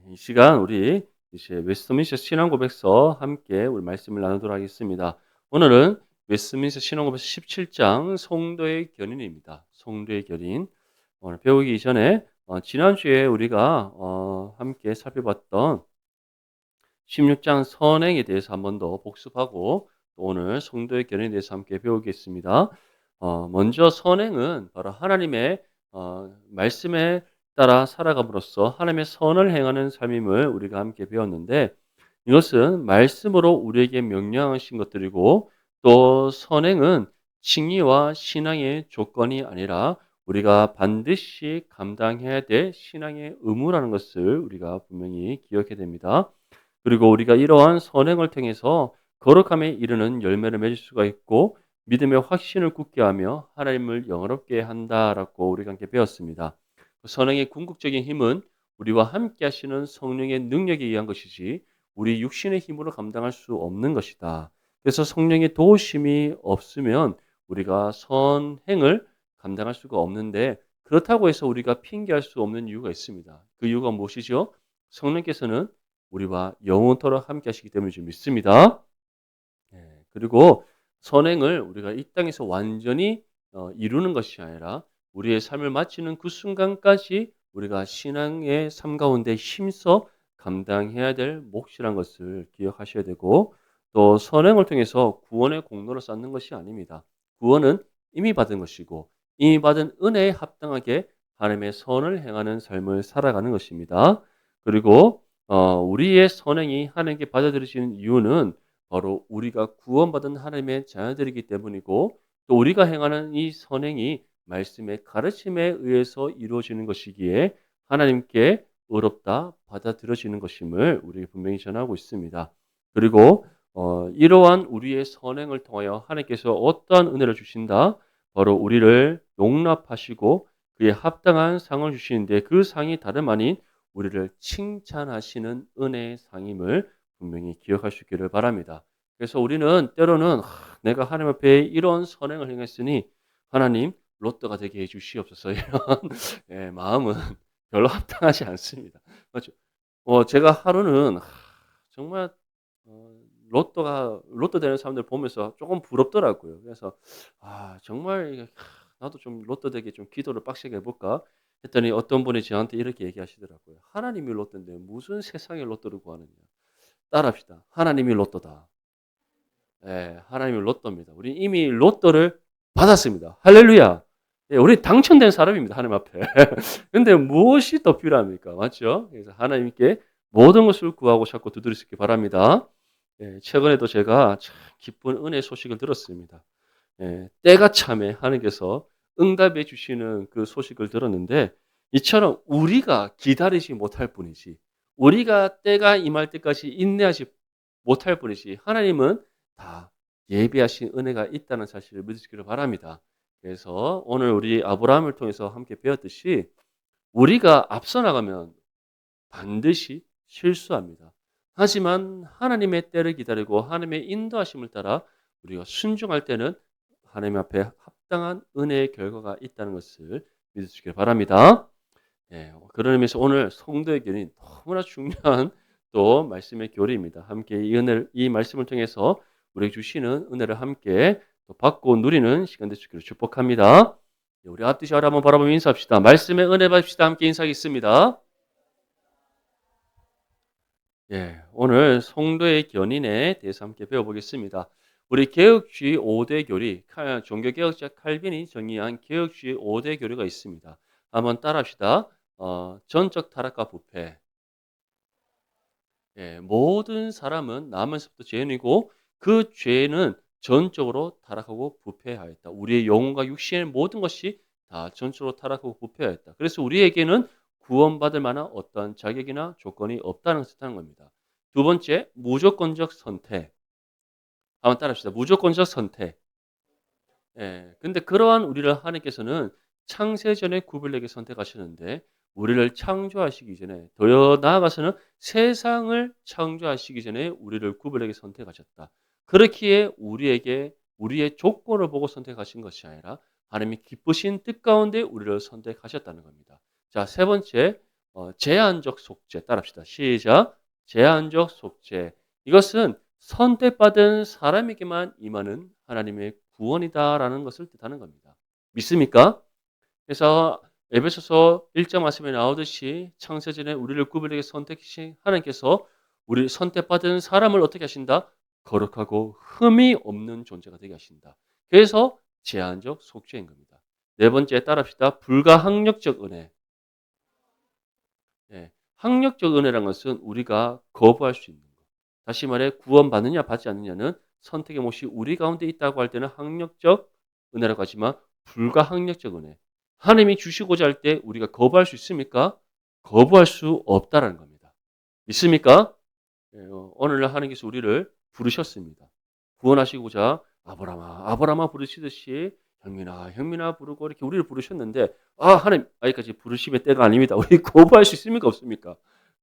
이 시간 우리 이제 웨스트민스터 신앙고백서 함께 우리 말씀을 나누도록 하겠습니다. 오늘은 웨스트민스터 신앙고백서 17장 성도의 견인입니다. 성도의 견인. 오늘 배우기 전에 지난주에 우리가 함께 살펴봤던 16장 선행에 대해서 한 번 더 복습하고 또 오늘 성도의 견인에 대해서 함께 배우겠습니다. 먼저 선행은 바로 하나님의 말씀에 따라 살아감으로써 하나님의 선을 행하는 삶임을 우리가 함께 배웠는데, 이것은 말씀으로 우리에게 명령하신 것들이고, 또 선행은 칭의와 신앙의 조건이 아니라 우리가 반드시 감당해야 될 신앙의 의무라는 것을 우리가 분명히 기억해야 됩니다. 그리고 우리가 이러한 선행을 통해서 거룩함에 이르는 열매를 맺을 수가 있고 믿음의 확신을 굳게 하며 하나님을 영화롭게 한다라고 우리가 함께 배웠습니다. 선행의 궁극적인 힘은 우리와 함께 하시는 성령의 능력에 의한 것이지 우리 육신의 힘으로 감당할 수 없는 것이다. 그래서 성령의 도우심이 없으면 우리가 선행을 감당할 수가 없는데, 그렇다고 해서 우리가 핑계할 수 없는 이유가 있습니다. 그 이유가 무엇이죠? 성령께서는 우리와 영원토록 함께 하시기 때문에 좀 믿습니다. 그리고 선행을 우리가 이 땅에서 완전히 이루는 것이 아니라 우리의 삶을 마치는 그 순간까지 우리가 신앙의 삶 가운데 힘써 감당해야 될 몫이란 것을 기억하셔야 되고, 또 선행을 통해서 구원의 공로를 쌓는 것이 아닙니다. 구원은 이미 받은 것이고 이미 받은 은혜에 합당하게 하나님의 선을 행하는 삶을 살아가는 것입니다. 그리고 우리의 선행이 하나님께 받아들여지는 이유는 바로 우리가 구원받은 하나님의 자녀들이기 때문이고, 또 우리가 행하는 이 선행이 말씀의 가르침에 의해서 이루어지는 것이기에 하나님께 의롭다 받아들여지는 것임을 우리 분명히 전하고 있습니다. 그리고 이러한 우리의 선행을 통하여 하나님께서 어떠한 은혜를 주신다? 바로 우리를 용납하시고 그에 합당한 상을 주시는데, 그 상이 다름 아닌 우리를 칭찬하시는 은혜의 상임을 분명히 기억할 수 있기를 바랍니다. 그래서 우리는 때로는 내가 하나님 앞에 이런 선행을 행했으니 하나님 로또가 되게 해 주시옵소서 이런 마음은 별로 합당하지 않습니다. 맞죠? 제가 하루는 정말 로또 되는 사람들 보면서 조금 부럽더라고요. 그래서 정말 이게 나도 좀 로또 되게 좀 기도를 빡세게 해 볼까 했더니 어떤 분이 저한테 이렇게 얘기하시더라고요. "하나님이 로또인데 무슨 세상에 로또를 구하느냐." 따라합시다. 하나님이 로또다. 예, 하나님이 로또입니다. 우리 이미 로또를 받았습니다. 할렐루야. 예, 우리 당첨된 사람입니다, 하나님 앞에. 근데 무엇이 더 필요합니까? 맞죠? 그래서 하나님께 모든 것을 구하고 찾고 두드릴 수 있기 바랍니다. 예, 최근에도 제가 참 기쁜 은혜 소식을 들었습니다. 예, 때가 참에 하나님께서 응답해 주시는 그 소식을 들었는데, 이처럼 우리가 기다리지 못할 뿐이지, 우리가 때가 임할 때까지 인내하지 못할 뿐이지, 하나님은 다 예비하신 은혜가 있다는 사실을 믿으시기를 바랍니다. 그래서 오늘 우리 아브라함을 통해서 함께 배웠듯이 우리가 앞서 나가면 반드시 실수합니다. 하지만 하나님의 때를 기다리고 하나님의 인도하심을 따라 우리가 순종할 때는 하나님 앞에 합당한 은혜의 결과가 있다는 것을 믿으시길 바랍니다. 그런 의미에서 오늘 성도의 견인 너무나 중요한 또 말씀의 교리입니다. 함께 이 말씀을 통해서 우리에게 주시는 은혜를 함께 또 받고 누리는 시간 되시기를 축복합니다. 우리 앞뒤 잘 한번 바라보며 인사합시다. 말씀의 은혜 받읍시다. 함께 인사하겠습니다. 오늘 성도의 견인에 대해서 함께 배워보겠습니다. 우리 개혁주의 5대 교리, 종교개혁자 칼빈이 정의한 개혁주의 5대 교리가 있습니다. 한번 따라합시다. 전적 타락과 부패. 모든 사람은 남에서부터 죄인이고 그 죄는 전적으로 타락하고 부패하였다. 우리의 영혼과 육신의 모든 것이 다 전적으로 타락하고 부패하였다. 그래서 우리에게는 구원받을 만한 어떤 자격이나 조건이 없다는 것을 뜻하는 겁니다. 두 번째, 무조건적 선택. 한번 따라합시다. 무조건적 선택. 근데 그러한 우리를 하나님께서는 창세전에 구별되게 선택하셨는데, 우리를 창조하시기 전에, 더 나아가서는 세상을 창조하시기 전에 우리를 구별되게 선택하셨다. 그렇기에 우리에게 우리의 조건을 보고 선택하신 것이 아니라 하나님이 기쁘신 뜻 가운데 우리를 선택하셨다는 겁니다. 자, 세 번째, 제한적 속죄 따라합시다. 시작. 제한적 속죄. 이것은 선택받은 사람에게만 임하는 하나님의 구원이다라는 것을 뜻하는 겁니다. 믿습니까? 그래서 에베소서 1장 말씀에 나오듯이 창세전에 우리를 구별하게 선택하신 하나님께서 우리 선택받은 사람을 어떻게 하신다? 거룩하고 흠이 없는 존재가 되게 하신다. 그래서 제한적 속죄인 겁니다. 네 번째 따라합시다. 불가항력적 은혜. 예, 항력적 은혜란 것은 우리가 거부할 수 있는 것. 다시 말해 구원받느냐 받지 않느냐는 선택의 몫이 우리 가운데 있다고 할 때는 항력적 은혜라고 하지만 불가항력적 은혜. 하나님이 주시고자 할 때 우리가 거부할 수 있습니까? 거부할 수 없다라는 겁니다. 믿습니까? 예, 오늘날 하나님께서 우리를 부르셨습니다. 구원하시고자 아브라함아 아브라함아 부르시듯이 형민아 형민아 부르고 이렇게 우리를 부르셨는데 하나님 아직까지 부르심의 때가 아닙니다. 우리 거부할 수 있습니까 없습니까?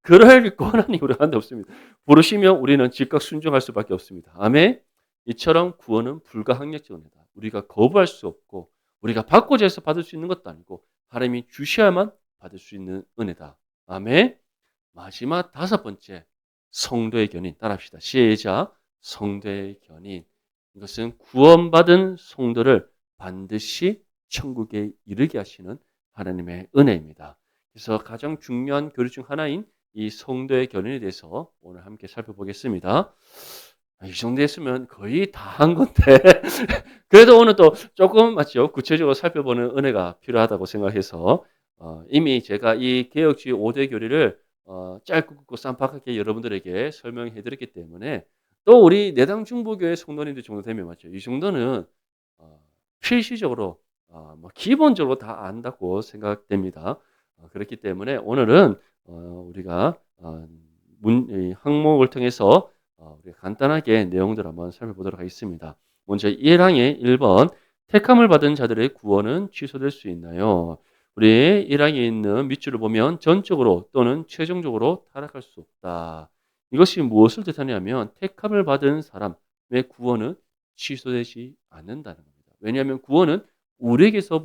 그럴 권한이 우리 가운데 없습니다. 부르시면 우리는 즉각 순종할 수밖에 없습니다. 아멘. 이처럼 구원은 불가항력적 은혜다. 우리가 거부할 수 없고 우리가 받고자 해서 받을 수 있는 것도 아니고 하나님이 주셔야만 받을 수 있는 은혜다. 아멘. 마지막 다섯 번째 성도의 견인 따라합시다. 시작. 성도의 견인. 이것은 구원받은 성도를 반드시 천국에 이르게 하시는 하나님의 은혜입니다. 그래서 가장 중요한 교리 중 하나인 이 성도의 견인에 대해서 오늘 함께 살펴보겠습니다. 이 정도 했으면 거의 다 한 건데 그래도 오늘 또 조금 맞죠? 구체적으로 살펴보는 은혜가 필요하다고 생각해서 이미 제가 이 개혁주의 5대 교리를 짧고 굵고 쌈박하게 여러분들에게 설명해 드렸기 때문에 또 우리 내당 중보교회 성도님들 정도 되면 맞죠? 이 정도는 필시적으로 뭐 기본적으로 다 안다고 생각됩니다. 그렇기 때문에 오늘은 우리가 이 항목을 통해서 우리가 간단하게 내용들 한번 살펴보도록 하겠습니다. 먼저 1항의 1번 택함을 받은 자들의 구원은 취소될 수 있나요? 우리 1항에 있는 밑줄을 보면 전적으로 또는 최종적으로 타락할 수 없다. 이것이 무엇을 뜻하냐면 택함을 받은 사람의 구원은 취소되지 않는다는 겁니다. 왜냐하면 구원은 우리에게서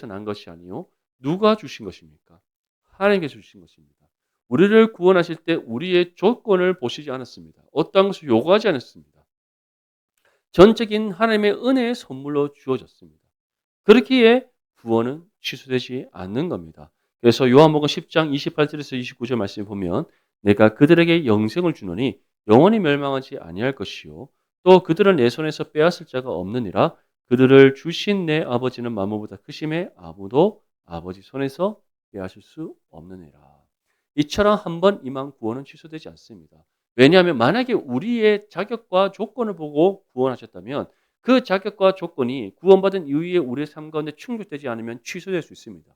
난 것이 아니요 누가 주신 것입니까? 하나님께서 주신 것입니다. 우리를 구원하실 때 우리의 조건을 보시지 않았습니다. 어떠한 것을 요구하지 않았습니다. 전적인 하나님의 은혜의 선물로 주어졌습니다. 그렇기에 구원은 취소되지 않는 겁니다. 그래서 요한복음 10장 28절에서 29절 말씀을 보면 내가 그들에게 영생을 주노니 영원히 멸망하지 아니할 것이요 또 그들은 내 손에서 빼앗을 자가 없느니라 그들을 주신 내 아버지는 만물보다 크심에 아무도 아버지 손에서 빼앗을 수 없느니라. 이처럼 한번 임한 구원은 취소되지 않습니다. 왜냐하면 만약에 우리의 자격과 조건을 보고 구원하셨다면 그 자격과 조건이 구원받은 이후에 우리의 삶 가운데 충족되지 않으면 취소될 수 있습니다.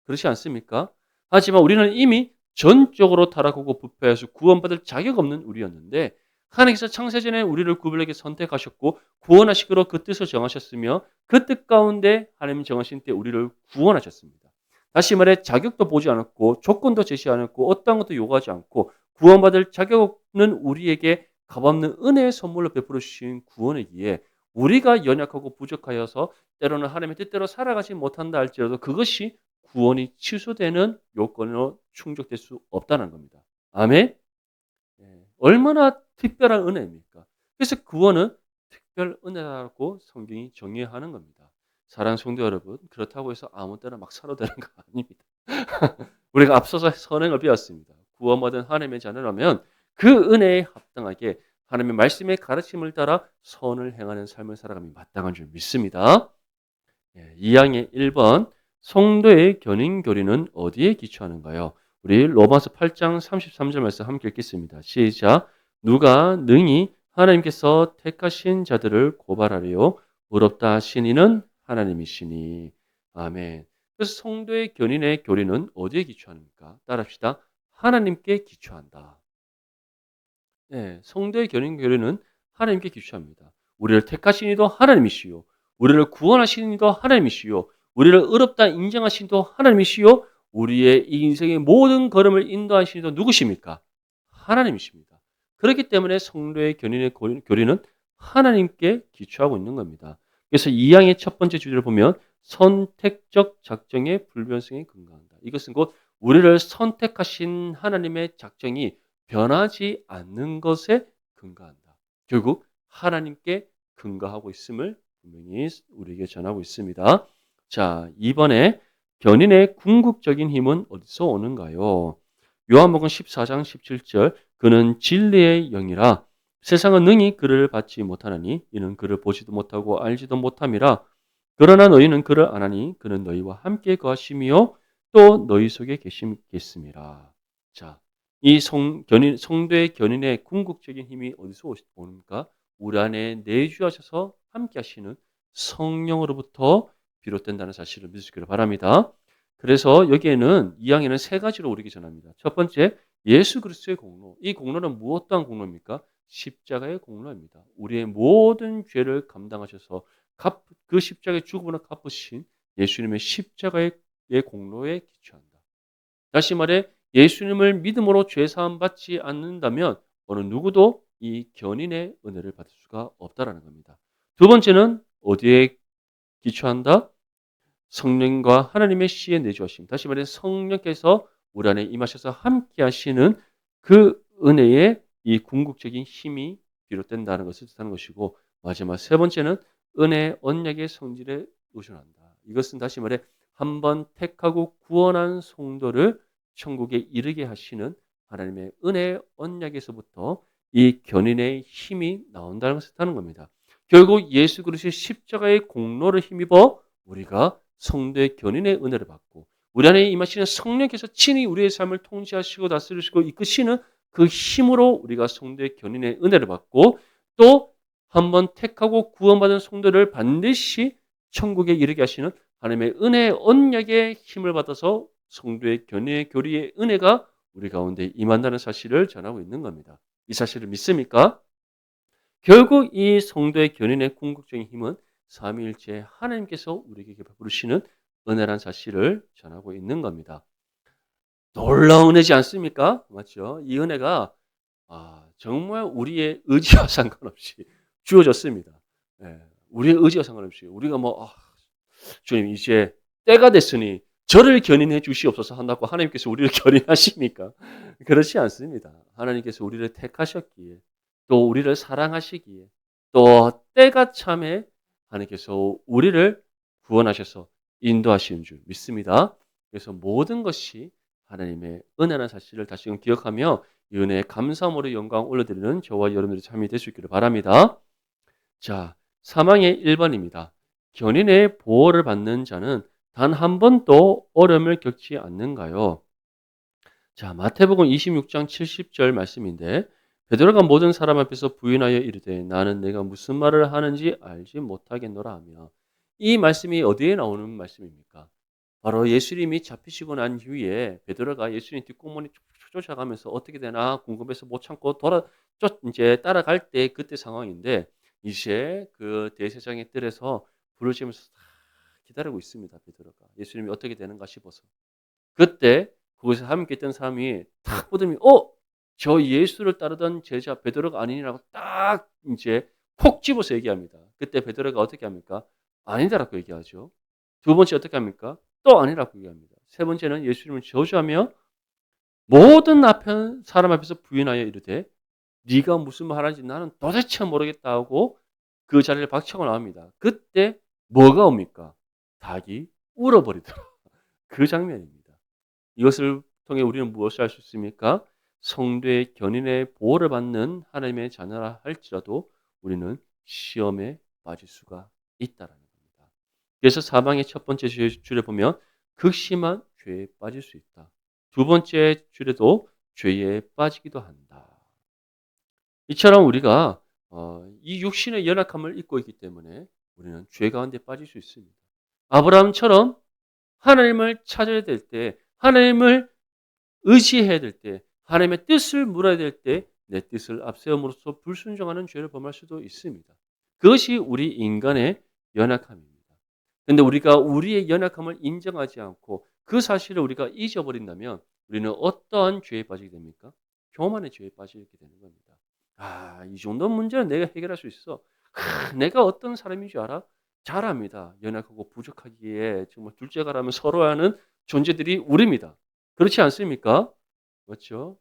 그렇지 않습니까? 하지만 우리는 이미 전적으로 타락하고 부패해서 구원받을 자격 없는 우리였는데 하나님께서 창세전에 우리를 구별하게 선택하셨고 구원하시기로 그 뜻을 정하셨으며 그 뜻 가운데 하나님이 정하신 때 우리를 구원하셨습니다. 다시 말해 자격도 보지 않았고 조건도 제시 않았고 어떠한 것도 요구하지 않고 구원받을 자격 없는 우리에게 값없는 은혜의 선물로 베풀어 주신 구원이기에 우리가 연약하고 부족하여서 때로는 하나님의 뜻대로 살아가지 못한다 할지라도 그것이 구원이 취소되는 요건으로 충족될 수 없다는 겁니다. 아멘. 얼마나 특별한 은혜입니까? 그래서 구원은 특별 은혜라고 성경이 정의하는 겁니다. 사랑하는 성도 여러분, 그렇다고 해서 아무 때나 막 살아도 되는 거 아닙니다. 우리가 앞서서 선행을 배웠습니다. 구원받은 하나님의 자녀라면 그 은혜에 합당하게 하나님의 말씀의 가르침을 따라 선을 행하는 삶을 살아가면 마땅한 줄 믿습니다. 2항의 1번 성도의 견인 교리는 어디에 기초하는가요? 우리 로마서 8장 33절 말씀 함께 읽겠습니다. 시작. 누가 능히 하나님께서 택하신 자들을 고발하리요 의롭다 하신 이는 하나님이시니. 아멘. 그래서 성도의 견인의 교리는 어디에 기초합니까? 따라합시다. 하나님께 기초한다. 성도의 견인 교리는 하나님께 기초합니다. 우리를 택하신 이도 하나님이시요 우리를 구원하신 이도 하나님이시요 우리를 의롭다 인정하신 이도 하나님이시요 우리의 이 인생의 모든 걸음을 인도하신 이도 누구십니까? 하나님이십니다. 그렇기 때문에 성도의 견인의 교리는 하나님께 기초하고 있는 겁니다. 그래서 2항의 첫 번째 주제를 보면 선택적 작정의 불변성에 근거한다. 이것은 곧 우리를 선택하신 하나님의 작정이 변하지 않는 것에 근거한다. 결국 하나님께 근거하고 있음을 분명히 우리에게 전하고 있습니다. 자, 이번에 견인의 궁극적인 힘은 어디서 오는가요? 요한복음 14장 17절 그는 진리의 영이라 세상은 능히 그를 받지 못하나니 이는 그를 보지도 못하고 알지도 못함이라 그러나 너희는 그를 아나니 그는 너희와 함께 거하심이요 또 너희 속에 계시겠습니다. 자, 이 성도의 견인의 궁극적인 힘이 어디서 오는가? 우리 안에 내주하셔서 함께 하시는 성령으로부터 비롯된다는 사실을 믿으시기를 바랍니다. 그래서 여기에는 이 항에는 세 가지로 우리에게 전합니다. 첫 번째, 예수 그리스도의 공로. 이 공로는 무엇떠한 공로입니까? 십자가의 공로입니다. 우리의 모든 죄를 감당하셔서 그 십자가의 죽음으로 갚으신 예수님의 십자가의 공로에 기초한다. 다시 말해 예수님을 믿음으로 죄 사함 받지 않는다면 어느 누구도 이 견인의 은혜를 받을 수가 없다라는 겁니다. 두 번째는 어디에 기초한다? 성령과 하나님의 씨에 내주하심. 다시 말해 성령께서 우리 안에 임하셔서 함께 하시는 그 은혜의 이 궁극적인 힘이 비롯된다는 것을 뜻하는 것이고 마지막 세 번째는 은혜 언약의 성질에 의존한다. 이것은 다시 말해 한번 택하고 구원한 성도를 천국에 이르게 하시는 하나님의 은혜 언약에서부터 이 견인의 힘이 나온다는 것을 뜻하는 겁니다. 결국 예수 그리스도의 십자가의 공로를 힘입어 우리가 성도의 견인의 은혜를 받고 우리 안에 임하시는 성령께서 친히 우리의 삶을 통치하시고 다스리시고 이끄시는 그 힘으로 우리가 성도의 견인의 은혜를 받고 또 한번 택하고 구원받은 성도를 반드시 천국에 이르게 하시는 하나님의 은혜 언약의 힘을 받아서 성도의 견인의 교리의 은혜가 우리 가운데 임한다는 사실을 전하고 있는 겁니다. 이 사실을 믿습니까? 결국 이 성도의 견인의 궁극적인 힘은 삼위일체 하나님께서 우리에게 베푸시는 은혜란 사실을 전하고 있는 겁니다. 놀라운 은혜지 않습니까? 맞죠? 이 은혜가 정말 우리의 의지와 상관없이 주어졌습니다. 예, 우리의 의지와 상관없이 우리가 주님 이제 때가 됐으니 저를 견인해 주시옵소서 한다고 하나님께서 우리를 견인하십니까? 그렇지 않습니다. 하나님께서 우리를 택하셨기에 또 우리를 사랑하시기에 또 때가 참에 하나님께서 우리를 구원하셔서 인도하시는 줄 믿습니다. 그래서 모든 것이 하나님의 은혜라는 사실을 다시금 기억하며 이 은혜에 감사함으로 영광 올려드리는 저와 여러분들이 참이 될 수 있기를 바랍니다. 자, 사망의 1번입니다. 견인의 보호를 받는 자는 단 한 번도 어려움을 겪지 않는가요? 자, 마태복음 26장 70절 말씀인데 베드로가 모든 사람 앞에서 부인하여 이르되 나는 내가 무슨 말을 하는지 알지 못하겠노라 하며 이 말씀이 어디에 나오는 말씀입니까? 바로 예수님이 잡히시고 난 후에 베드로가 예수님 뒷공문에 쫓아가면서 어떻게 되나 궁금해서 못 참고 이제 따라갈 때 그때 상황인데 이제 그 대제사장의 뜰에서 불을 지면서 기다리고 있습니다. 베드로가 예수님이 어떻게 되는가 싶어서 그때 거기서 함께 있던 사람이 탁 보더니 저 예수를 따르던 제자 베드로가 아니라고 딱 이제 콕 집어서 얘기합니다. 그때 베드로가 어떻게 합니까? 아니다라고 얘기하죠. 두 번째 어떻게 합니까? 또 아니라고 얘기합니다. 세 번째는 예수님을 저주하며 모든 사람 앞에서 부인하여 이르되 네가 무슨 말 하는지 나는 도대체 모르겠다 하고 그 자리를 박차고 나옵니다. 그때 뭐가 옵니까? 닭이 울어버리더라. 그 장면입니다. 이것을 통해 우리는 무엇을 할 수 있습니까? 성도의 견인의 보호를 받는 하나님의 자녀라 할지라도 우리는 시험에 빠질 수가 있다라는 겁니다. 그래서 사방의 첫 번째 줄에 보면 극심한 죄에 빠질 수 있다. 두 번째 줄에도 죄에 빠지기도 한다. 이처럼 우리가 이 육신의 연약함을 입고 있기 때문에 우리는 죄 가운데 빠질 수 있습니다. 아브라함처럼 하나님을 찾아야 될 때, 하나님을 의지해야 될 때, 하나님의 뜻을 물어야 될 때 내 뜻을 앞세움으로써 불순종하는 죄를 범할 수도 있습니다. 그것이 우리 인간의 연약함입니다. 그런데 우리가 우리의 연약함을 인정하지 않고 그 사실을 우리가 잊어버린다면 우리는 어떠한 죄에 빠지게 됩니까? 교만의 죄에 빠지게 되는 겁니다. 이 정도 문제는 내가 해결할 수 있어. 내가 어떤 사람인 줄 알아? 잘 압니다. 연약하고 부족하기에 정말 둘째가라면 서로 하는 존재들이 우리입니다. 그렇지 않습니까? 맞죠?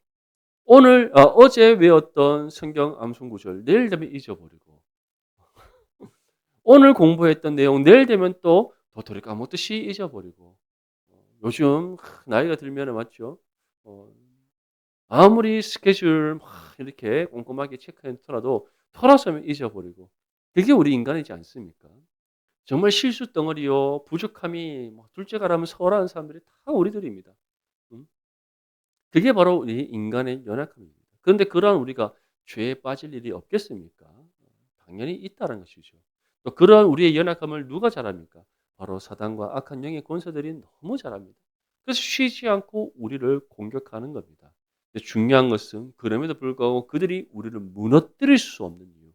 어제 외웠던 성경 암송 구절 내일 되면 잊어버리고, 오늘 공부했던 내용 내일 되면 또 도토리 까먹듯이 잊어버리고, 요즘 나이가 들면은 맞죠? 어 아무리 스케줄 막 이렇게 꼼꼼하게 체크해 놓더라도 돌아서면 잊어버리고, 그게 우리 인간이지 않습니까? 정말 실수 덩어리요, 부족함이 뭐 둘째가라면 서러운 사람들이 다 우리들입니다. 음. 그게 바로 우리 인간의 연약함입니다. 그런데 그러한 우리가 죄에 빠질 일이 없겠습니까? 당연히 있다는 것이죠. 또 그러한 우리의 연약함을 누가 잘합니까? 바로 사단과 악한 영의 권세들이 너무 잘합니다. 그래서 쉬지 않고 우리를 공격하는 겁니다. 근데 중요한 것은 그럼에도 불구하고 그들이 우리를 무너뜨릴 수 없는 이유.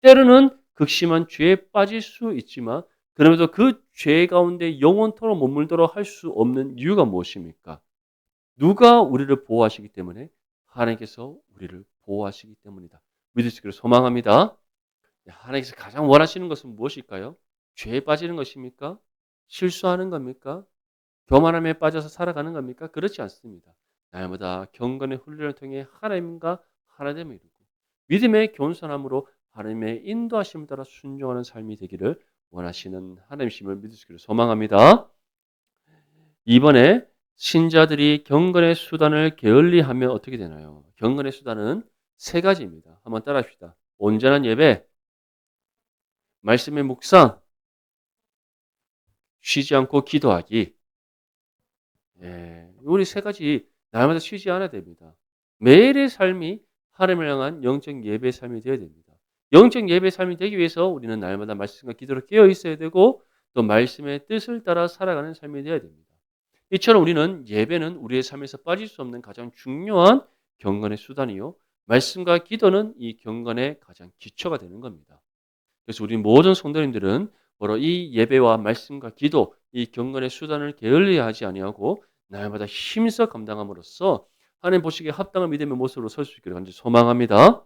때로는 극심한 죄에 빠질 수 있지만 그럼에도 그 죄 가운데 영원토록 머물도록 할 수 없는 이유가 무엇입니까? 누가 우리를 보호하시기 때문에? 하나님께서 우리를 보호하시기 때문이다. 믿을 수 있기를 소망합니다. 하나님께서 가장 원하시는 것은 무엇일까요? 죄에 빠지는 것입니까? 실수하는 겁니까? 교만함에 빠져서 살아가는 겁니까? 그렇지 않습니다. 날마다 경건의 훈련을 통해 하나님과 하나됨을 이루고 믿음의 겸손함으로 하나님의 인도하심을 따라 순종하는 삶이 되기를 원하시는 하나님이심을 믿을 수 있기를 소망합니다. 이번에 신자들이 경건의 수단을 게을리하면 어떻게 되나요? 경건의 수단은 세 가지입니다. 한번 따라합시다. 온전한 예배, 말씀의 묵상, 쉬지 않고 기도하기. 예, 우리 세 가지 날마다 쉬지 않아야 됩니다. 매일의 삶이 하나님을 향한 영적 예배의 삶이 되어야 됩니다. 영적 예배의 삶이 되기 위해서 우리는 날마다 말씀과 기도로 깨어 있어야 되고 또 말씀의 뜻을 따라 살아가는 삶이 되어야 됩니다. 이처럼 우리는 예배는 우리의 삶에서 빠질 수 없는 가장 중요한 경건의 수단이요. 말씀과 기도는 이 경건의 가장 기초가 되는 겁니다. 그래서 우리 모든 성도님들은 바로 이 예배와 말씀과 기도, 이 경건의 수단을 게을리하지 아니하고 날마다 힘써 감당함으로써 하나님 보시기에 합당한 믿음의 모습으로 설 수 있기를 간절히 소망합니다.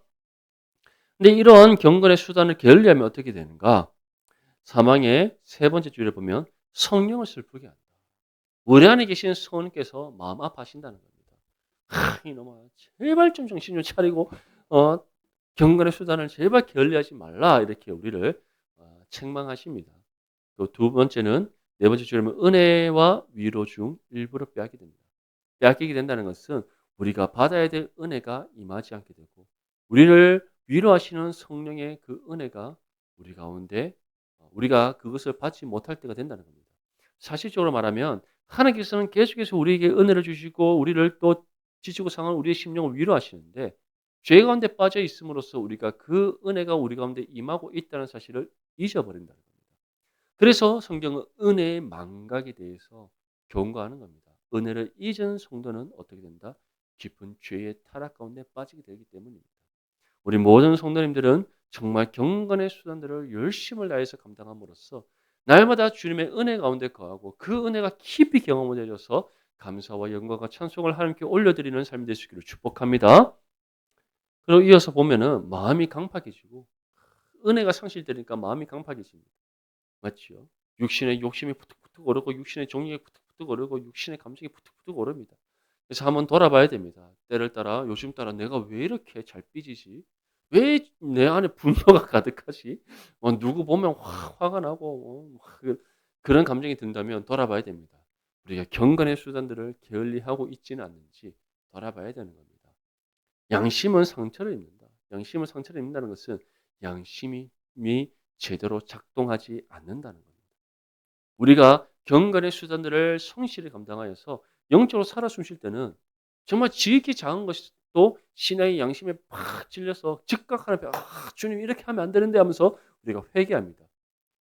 근데 이러한 경건의 수단을 게을리하면 어떻게 되는가? 사망의 세 번째 줄에 보면 성령을 슬프게 한다. 우리 안에 계신 성령께서 마음 아파하신다는 겁니다. 이놈아, 제발 좀 정신 좀 차리고 어, 경건의 수단을 제발 게을리하지 말라 이렇게 우리를 책망하십니다. 또 두 번째는 네 번째 줄에는 은혜와 위로 중 일부러 빼앗게 됩니다. 빼앗기게 된다는 것은 우리가 받아야 될 은혜가 임하지 않게 되고 우리를 위로하시는 성령의 그 은혜가 우리 가운데 우리가 그것을 받지 못할 때가 된다는 겁니다. 사실적으로 말하면 하나님께서는 계속해서 우리에게 은혜를 주시고 우리를 또 지치고 상한 우리의 심령을 위로하시는데 죄 가운데 빠져 있음으로써 우리가 그 은혜가 우리 가운데 임하고 있다는 사실을 잊어버린다는 겁니다. 그래서 성경은 은혜의 망각에 대해서 경고하는 겁니다. 은혜를 잊은 성도는 어떻게 된다? 깊은 죄의 타락 가운데 빠지게 되기 때문입니다. 우리 모든 성도님들은 정말 경건의 수단들을 열심을 다해서 감당함으로써 날마다 주님의 은혜 가운데 거하고 그 은혜가 깊이 경험을 해줘서 감사와 영광과 찬송을 하나님께 올려드리는 삶이 될 수 있기를 축복합니다. 그리고 이어서 보면은 마음이 강팍해지고 은혜가 상실되니까 마음이 강팍해집니다. 맞죠? 육신의 욕심이 푸득푸득 오르고 육신의 정욕이 푸득푸득 오르고 육신의 감정이 푸득푸득 오릅니다. 그래서 한번 돌아봐야 됩니다. 때를 따라 요즘 따라 내가 왜 이렇게 잘 삐지지? 왜 내 안에 분노가 가득하지? 누구 보면 화가 나고 그런 감정이 든다면 돌아봐야 됩니다. 우리가 경건의 수단들을 게을리하고 있지는 않는지 돌아봐야 되는 겁니다. 양심은 상처를 입는다. 양심은 상처를 입는다는 것은 양심이 제대로 작동하지 않는다는 겁니다. 우리가 경건의 수단들을 성실히 감당하여서 영적으로 살아 숨쉴 때는 정말 지극히 작은 것도 신의 양심에 팍 찔려서 즉각 하나님 앞에 주님 이렇게 하면 안 되는데 하면서 우리가 회개합니다.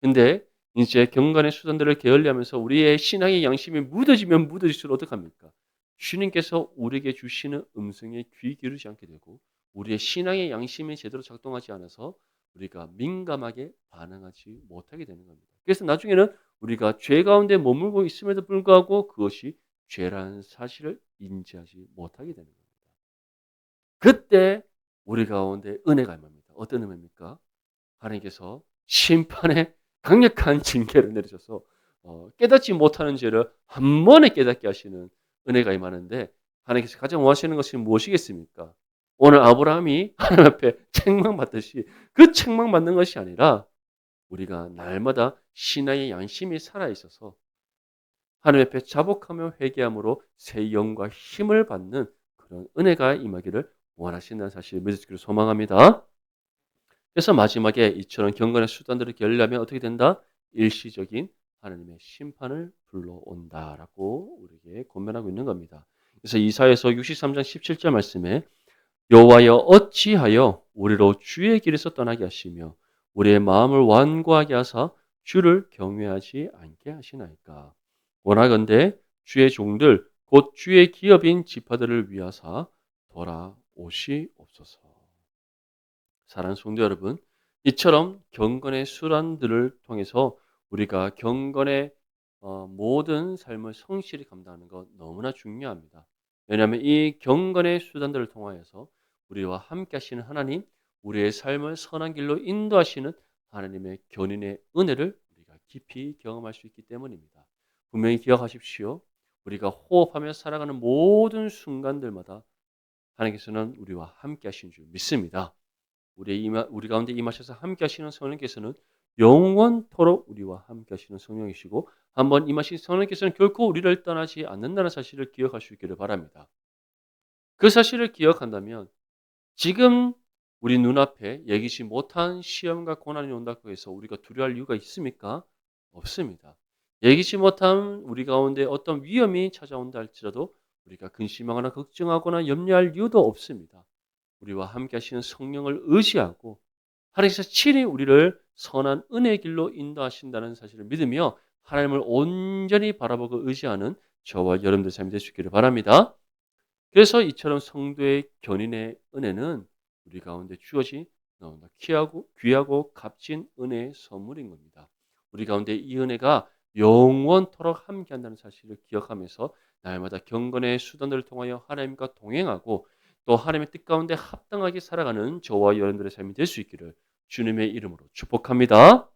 근데 이제 경건의 수단들을 게을리하면서 우리의 신앙의 양심이 묻어지면 묻어질수록 어떡합니까? 주님께서 우리에게 주시는 음성에 귀 기울이지 않게 되고 우리의 신앙의 양심이 제대로 작동하지 않아서 우리가 민감하게 반응하지 못하게 되는 겁니다. 그래서 나중에는 우리가 죄 가운데 머물고 있음에도 불구하고 그것이 죄라는 사실을 인지하지 못하게 되는 겁니다. 그때 우리 가운데 은혜가 임합니다. 어떤 은혜입니까? 하나님께서 심판의 강력한 징계를 내리셔서 깨닫지 못하는 죄를 한 번에 깨닫게 하시는 은혜가 임하는데 하나님께서 가장 원하시는 것이 무엇이겠습니까? 오늘 아브라함이 하나님 앞에 책망받듯이 그 책망받는 것이 아니라 우리가 날마다 신앙의 양심이 살아있어서 하나님 앞에 자복하며 회개함으로 새 영과 힘을 받는 그런 은혜가 임하기를 원하신다는 사실을 믿을 수 있기를 소망합니다. 그래서 마지막에 이처럼 경건의 수단들을 게으르려면 어떻게 된다? 일시적인 하나님의 심판을 불러온다라고 우리에게 권면하고 있는 겁니다. 그래서 이사야서 63장 17절 말씀에 여호와여 어찌하여 우리로 주의 길에서 떠나게 하시며 우리의 마음을 완고하게 하사 주를 경외하지 않게 하시나이까. 원하건대 주의 종들 곧 주의 기업인 지파들을 위하사 돌아오시옵소서. 사랑하는 성도 여러분, 이처럼 경건의 수단들을 통해서 우리가 경건의 모든 삶을 성실히 감당하는 것 너무나 중요합니다. 왜냐하면 이 경건의 수단들을 통하여서 우리와 함께 하시는 하나님, 우리의 삶을 선한 길로 인도하시는 하나님의 견인의 은혜를 우리가 깊이 경험할 수 있기 때문입니다. 분명히 기억하십시오. 우리가 호흡하며 살아가는 모든 순간들마다 하나님께서는 우리와 함께 하신 줄 믿습니다. 우리 가운데 임하셔서 함께 하시는 성령께서는 영원토록 우리와 함께 하시는 성령이시고 한번 임하신 성령께서는 결코 우리를 떠나지 않는다는 사실을 기억할 수 있기를 바랍니다. 그 사실을 기억한다면 지금 우리 눈앞에 예기치 못한 시험과 고난이 온다고 해서 우리가 두려워할 이유가 있습니까? 없습니다. 예기치 못한 우리 가운데 어떤 위험이 찾아온다 할지라도 우리가 근심하거나 걱정하거나 염려할 이유도 없습니다. 우리와 함께 하시는 성령을 의지하고 하나님께서 친히 우리를 선한 은혜의 길로 인도하신다는 사실을 믿으며 하나님을 온전히 바라보고 의지하는 저와 여러분들 삶이 될 수 있기를 바랍니다. 그래서 이처럼 성도의 견인의 은혜는 우리 가운데 주어진 너무나 귀하고 값진 은혜의 선물인 겁니다. 우리 가운데 이 은혜가 영원토록 함께한다는 사실을 기억하면서 날마다 경건의 수단들을 통하여 하나님과 동행하고 또 하나님의 뜻 가운데 합당하게 살아가는 저와 여러분들의 삶이 될 수 있기를 주님의 이름으로 축복합니다.